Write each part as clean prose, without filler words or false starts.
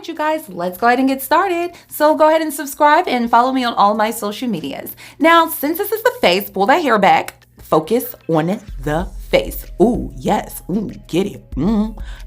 right, you guys, let's go ahead and get started. So go ahead and subscribe and follow me on all my social medias. Now, since this is the face, pull that hair back. Focus on the face. Ooh, yes. Ooh, get it.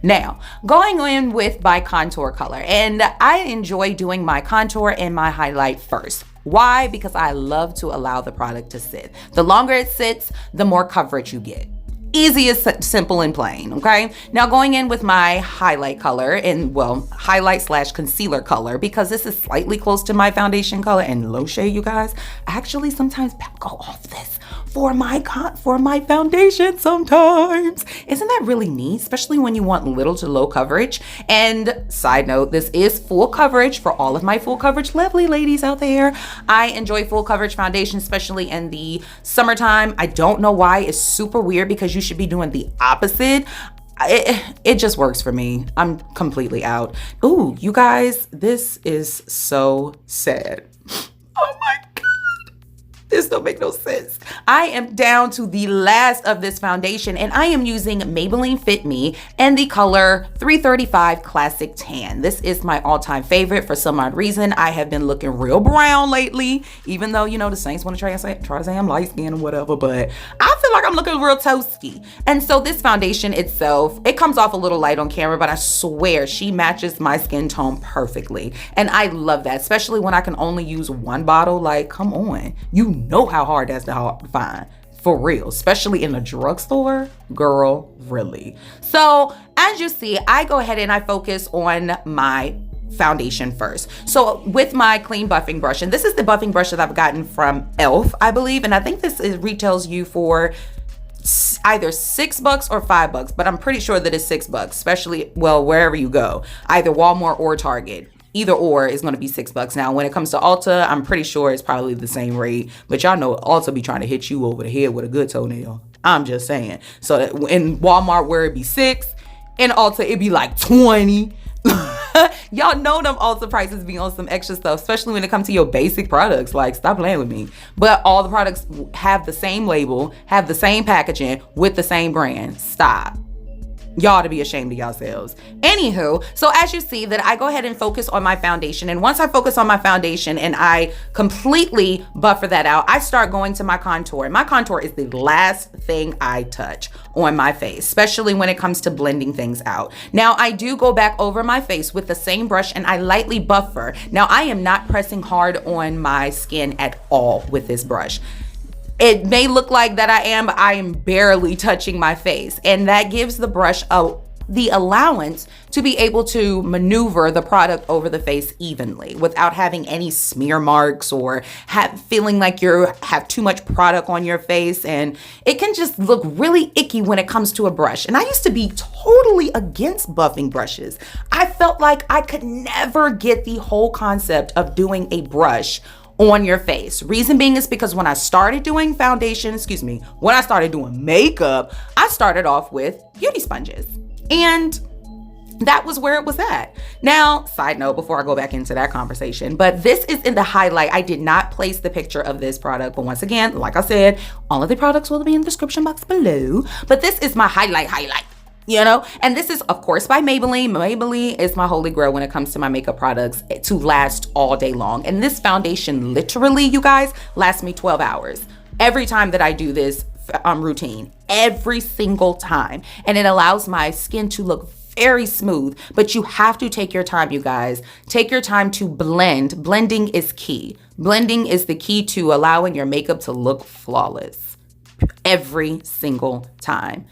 Now, going in with my contour color. And I enjoy doing my contour and my highlight first. Why? Because I love to allow the product to sit. The longer it sits, the more coverage you get. Easy as simple and plain, okay? Now going in with my highlight color and highlight / concealer color, because this is slightly close to my foundation color and low shade, you guys. I actually sometimes go off this for my foundation sometimes. Isn't that really neat? Especially when you want little to low coverage. And side note, this is full coverage for all of my full coverage lovely ladies out there. I enjoy full coverage foundation, especially in the summertime. I don't know why. It's super weird because you should be doing the opposite. It just works for me. I'm completely out. Ooh, you guys, this is so sad. Oh my God. This don't make no sense. I am down to the last of this foundation and I am using Maybelline Fit Me and the color 335 Classic Tan. This is my all-time favorite. For some odd reason, I have been looking real brown lately, even though, you know, the Saints want to try to say I'm light skinned or whatever, but I feel like I'm looking real toasty. And so this foundation itself, it comes off a little light on camera, but I swear she matches my skin tone perfectly. And I love that, especially when I can only use one bottle. Like, come on. You know how hard that's to find, for real, especially in a drugstore, girl, really. So as you see, I go ahead and I focus on my foundation first. So with my clean buffing brush, and this is the buffing brush that I've gotten from E.L.F, I believe, and I think this retails you for either $6 or $5, but I'm pretty sure that it's $6, especially, wherever you go, either Walmart or Target. Either or is going to be $6. Now, when it comes to Ulta, I'm pretty sure it's probably the same rate. But y'all know Ulta be trying to hit you over the head with a good toenail. I'm just saying. So that in Walmart, where it be $6, in Ulta, it be like $20. Y'all know them Ulta prices be on some extra stuff, especially when it comes to your basic products. Like, stop playing with me. But all the products have the same label, have the same packaging with the same brand. Stop. Y'all to be ashamed of yourselves. Anywho, so as you see that I go ahead and focus on my foundation, and once I focus on my foundation and I completely buffer that out, I start going to my contour. My contour is the last thing I touch on my face, especially when it comes to blending things out. Now I do go back over my face with the same brush and I lightly buffer. Now I am not pressing hard on my skin at all with this brush. It may look like that I am barely touching my face, and that gives the brush the allowance to be able to maneuver the product over the face evenly without having any smear marks or feeling like you have too much product on your face. And it can just look really icky when it comes to a brush. And I used to be totally against buffing brushes. I felt like I could never get the whole concept of doing a brush on your face. Reason being is because when I started doing when I started doing makeup, I started off with beauty sponges. And that was where it was at. Now, side note, before I go back into that conversation, but this is in the highlight. I did not place the picture of this product, but once again, like I said, all of the products will be in the description box below. But this is my highlight. You know, and this is of course by Maybelline. Maybelline is my holy grail when it comes to my makeup products to last all day long. And this foundation literally, you guys, lasts me 12 hours. Every time that I do this routine, every single time. And it allows my skin to look very smooth, but you have to take your time, you guys. Take your time to blend. Blending is key. Blending is the key to allowing your makeup to look flawless every single time.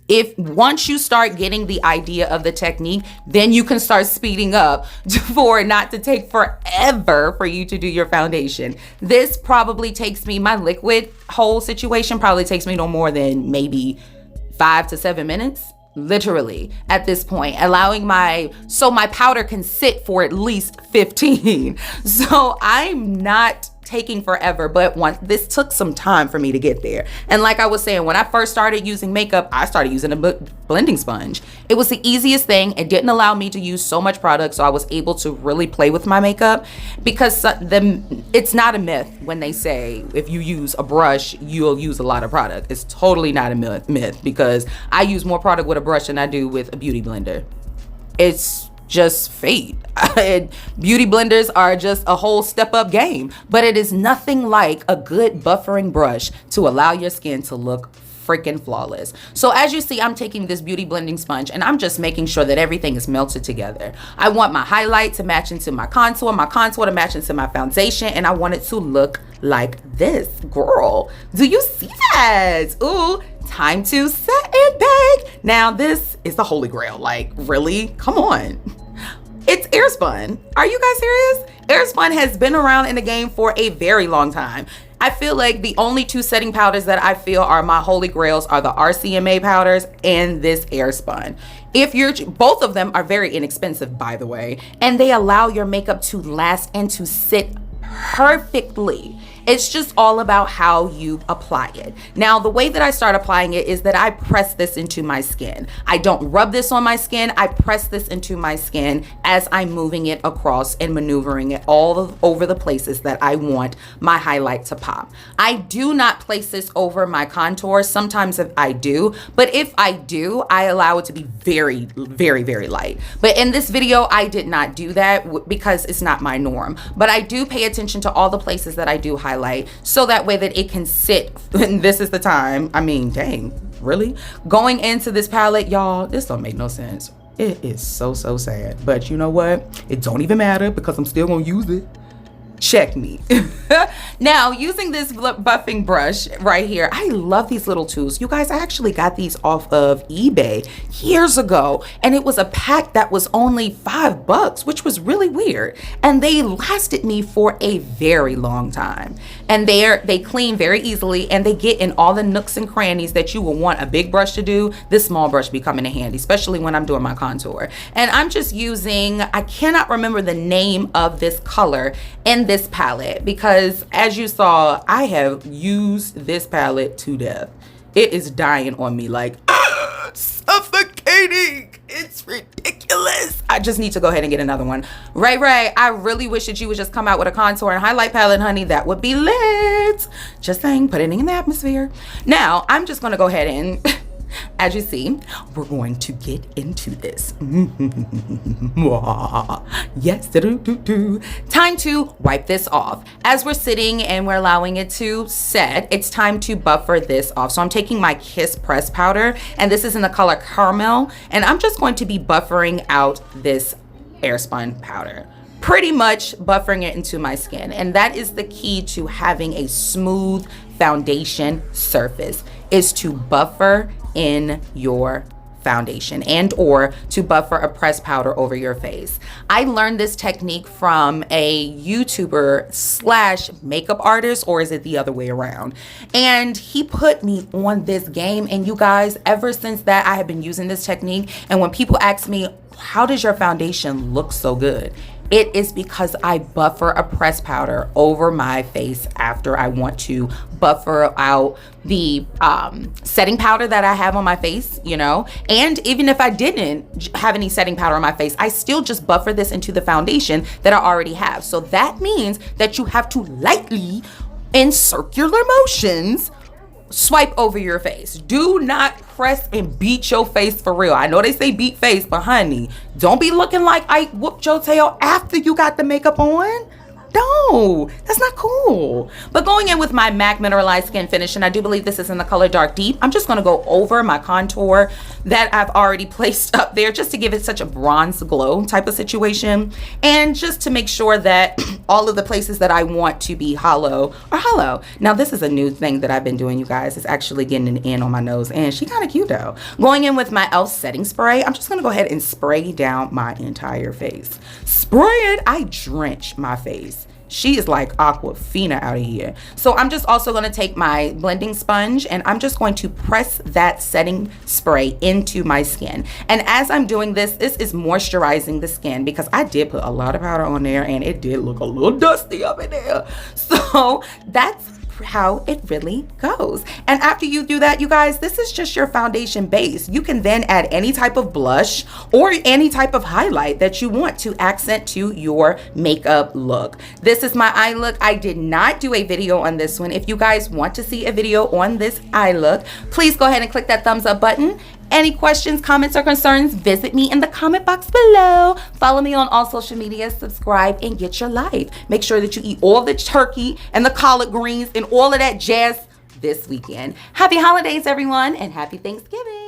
If once you start getting the idea of the technique, then you can start speeding up for it not to take forever for you to do your foundation. This probably takes me, my liquid whole situation probably takes me no more than maybe 5 to 7 minutes. Literally at this point, allowing my powder can sit for at least 15. So I'm not taking forever, but this took some time for me to get there. And like I was saying, when I first started using makeup, I started using a blending sponge. It was the easiest thing. It didn't allow me to use so much product, so I was able to really play with my makeup, because it's not a myth when they say if you use a brush, you'll use a lot of product. It's totally not a myth, because I use more product with a brush than I do with a beauty blender. It's just fate. Beauty blenders are just a whole step up game, but it is nothing like a good buffering brush to allow your skin to look freaking flawless. So as you see, I'm taking this beauty blending sponge and I'm just making sure that everything is melted together. I want my highlight to match into my contour to match into my foundation, and I want it to look like this. Girl, do you see that? Ooh, time to set it back. Now this is the holy grail. Like, really? Come on. It's Airspun. Are you guys serious? Airspun has been around in the game for a very long time. I feel like the only two setting powders that I feel are my holy grails are the RCMA powders and this Airspun. Both of them are very inexpensive, by the way, and they allow your makeup to last and to sit perfectly. It's just all about how you apply it. Now, the way that I start applying it is that I press this into my skin. I don't rub this on my skin. I press this into my skin as I'm moving it across and maneuvering it all over the places that I want my highlight to pop. I do not place this over my contour. Sometimes if I do, but if I do, I allow it to be very, very, very light. But in this video, I did not do that because it's not my norm. But I do pay attention to all the places that I do highlight, so that way that it can sit. And this is the time. I mean, dang, really? Going into this palette, y'all, this don't make no sense. It is so sad. But you know what? It don't even matter because I'm still gonna use it. Check me. Now, using this buffing brush right here, I love these little tools. You guys, I actually got these off of eBay years ago, and it was a pack that was only $5, which was really weird. And they lasted me for a very long time. And they clean very easily, and they get in all the nooks and crannies that you will want a big brush to do. This small brush be coming in handy, especially when I'm doing my contour. And I'm just using, I cannot remember the name of this color in this palette, because as you saw, I have used this palette to death. It is dying on me, like suffocating. It's ridiculous. I just need to go ahead and get another one. Ray, I really wish that you would just come out with a contour and highlight palette, honey. That would be lit. Just saying, put it in the atmosphere. Now, I'm just gonna go ahead and as you see, we're going to get into this. Yes, time to wipe this off. As we're sitting and we're allowing it to set, it's time to buffer this off. So I'm taking my Kiss Press powder, and this is in the color Caramel, and I'm just going to be buffering out this Airspun powder. Pretty much buffering it into my skin. And that is the key to having a smooth foundation surface, is to buffer in your foundation and or to buffer a pressed powder over your face. I learned this technique from a YouTuber / makeup artist, or is it the other way around? And he put me on this game, and you guys, ever since that, I have been using this technique. And when people ask me, how does your foundation look so good? It is because I buffer a pressed powder over my face after I want to buffer out the setting powder that I have on my face, you know? And even if I didn't have any setting powder on my face, I still just buffer this into the foundation that I already have. So that means that you have to lightly, in circular motions, swipe over your face. Do not press and beat your face for real. I know they say beat face, but honey, don't be looking like I whooped your tail after you got the makeup on. No, that's not cool. But going in with my MAC Mineralize Skinfinish, and I do believe this is in the color Dark Deep, I'm just gonna go over my contour that I've already placed up there just to give it such a bronze glow type of situation. And just to make sure that all of the places that I want to be hollow are hollow. Now this is a new thing that I've been doing, you guys. It's actually getting an in on my nose, and she kind of cute though. Going in with my E.L.F setting spray, I'm just gonna go ahead and spray down my entire face. Spray it, I drench my face. She is like Aquafina out of here. So I'm just also gonna take my blending sponge, and I'm just going to press that setting spray into my skin. And as I'm doing this, this is moisturizing the skin, because I did put a lot of powder on there and it did look a little dusty up in there. So that's how it really goes. And after you do that, you guys, this is just your foundation base. You can then add any type of blush or any type of highlight that you want to accent to your makeup look. This is my eye look. I did not do a video on this one. If you guys want to see a video on this eye look, please go ahead and click that thumbs up button. Any questions, comments, or concerns, visit me in the comment box below. Follow me on all social media, subscribe, and get your life. Make sure that you eat all the turkey and the collard greens and all of that jazz this weekend. Happy holidays, everyone, and happy Thanksgiving.